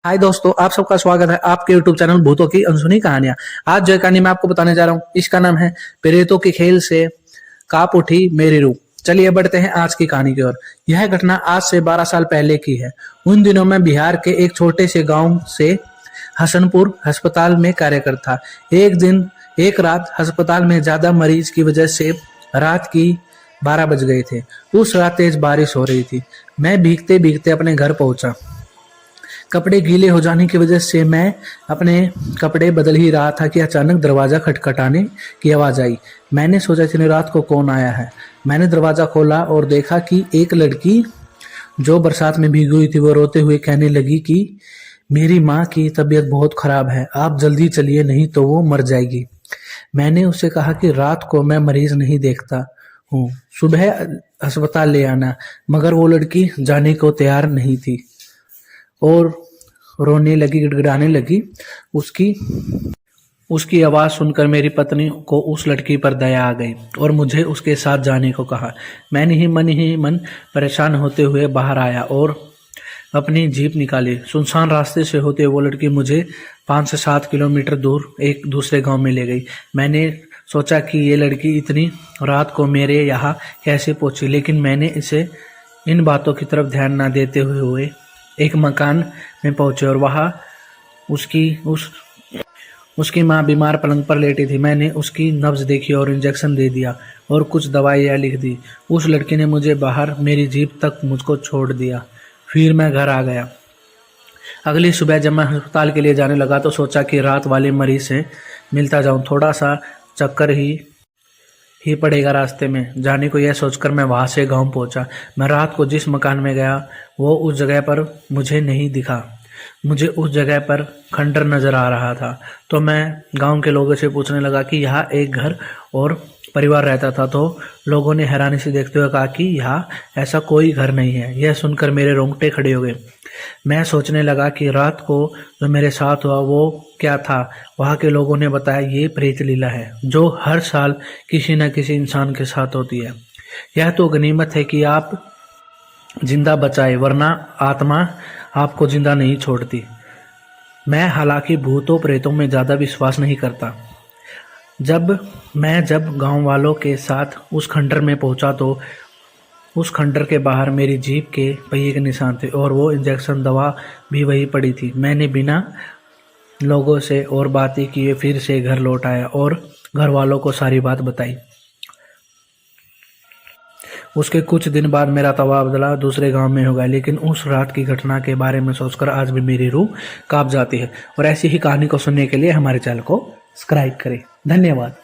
हाय दोस्तों, आप सबका स्वागत है आपके YouTube चैनल भूतों की अनसुनी कहानियां। आज जो कहानी मैं आपको बताने जा रहा हूँ इसका नाम है प्रेतों के खेल से कांप उठी मेरी रूह। चलिए बढ़ते हैं आज की कहानी की ओर। यह घटना आज से 12 साल पहले की है। उन दिनों मैं बिहार के एक छोटे से गांव से हसनपुर अस्पताल में कार्यरत था। एक रात अस्पताल में ज्यादा मरीज की वजह से रात की 12 बज गए थे। उस रात तेज बारिश हो रही थी। मैं भीगते भीगते अपने घर पहुंचा। कपड़े गीले हो जाने की वजह से मैं अपने कपड़े बदल ही रहा था कि अचानक दरवाजा खटखटाने की आवाज आई। मैंने सोचा इतनी रात को कौन आया है। मैंने दरवाजा खोला और देखा कि एक लड़की जो बरसात में भीगी हुई थी वो रोते हुए कहने लगी कि मेरी माँ की तबीयत बहुत खराब है, आप जल्दी चलिए नहीं तो वो मर जाएगी। मैंने उससे कहा कि रात को मैं मरीज नहीं देखता हूँ, सुबह अस्पताल ले आना। मगर वो लड़की जाने को तैयार नहीं थी और रोने लगी, गिड़गिड़ाने लगी। उसकी आवाज सुनकर मेरी पत्नी को उस लड़की पर दया आ गई और मुझे उसके साथ जाने को कहा। मैंने ही मन परेशान होते हुए बाहर आया और अपनी जीप निकाली। सुनसान रास्ते से होते हुए वो लड़की मुझे 5 से 7 किलोमीटर दूर एक दूसरे गांव में ले गई। मैंने सोचा कि ये लड़की इतनी रात को मेरे यहाँ कैसे पहुंची, लेकिन मैंने इसे इन बातों की तरफ ध्यान न देते हुए एक मकान में पहुंचे और वहां उसकी माँ बीमार पलंग पर लेटी थी। मैंने उसकी नब्ज देखी और इंजेक्शन दे दिया और कुछ दवाइयाँ लिख दी। उस लड़की ने मुझे बाहर मेरी जीप तक मुझको छोड़ दिया। फिर मैं घर आ गया। अगली सुबह जब मैं अस्पताल के लिए जाने लगा तो सोचा कि रात वाले मरीज से मिलता जाऊं। थोड़ा सा चक्कर ही पड़ेगा रास्ते में जाने को, यह सोचकर मैं वहां से गांव पहुंचा। मैं रात को जिस मकान में गया वो उस जगह पर मुझे नहीं दिखा। मुझे उस जगह पर खंडर नजर आ रहा था। तो मैं गांव के लोगों से पूछने लगा कि यहाँ एक घर और परिवार रहता था। तो लोगों ने हैरानी से देखते हुए कहा कि यहाँ ऐसा कोई घर नहीं है। यह सुनकर मेरे रोंगटे खड़े हो गए। मैं सोचने लगा कि रात को जो मेरे साथ हुआ वो क्या था। वहाँ के लोगों ने बताया ये प्रेत लीला है जो हर साल किसी न किसी इंसान के साथ होती है। यह तो गनीमत है कि आप जिंदा बचाए, वरना आत्मा आपको जिंदा नहीं छोड़ती। मैं हालांकि भूतों प्रेतों में ज़्यादा विश्वास नहीं करता। जब गांव वालों के साथ उस खंडर में पहुंचा तो उस खंडर के बाहर मेरी जीप के पहिए के निशान थे और वो इंजेक्शन दवा भी वही पड़ी थी। मैंने बिना लोगों से और बातें किए फिर से घर लौट आया और घर वालों को सारी बात बताई। उसके कुछ दिन बाद मेरा तबादला दूसरे गांव में हो गया, लेकिन उस रात की घटना के बारे में सोचकर आज भी मेरी रूह कांप जाती है। और ऐसी ही कहानी को सुनने के लिए हमारे चैनल को सब्सक्राइब करें। धन्यवाद।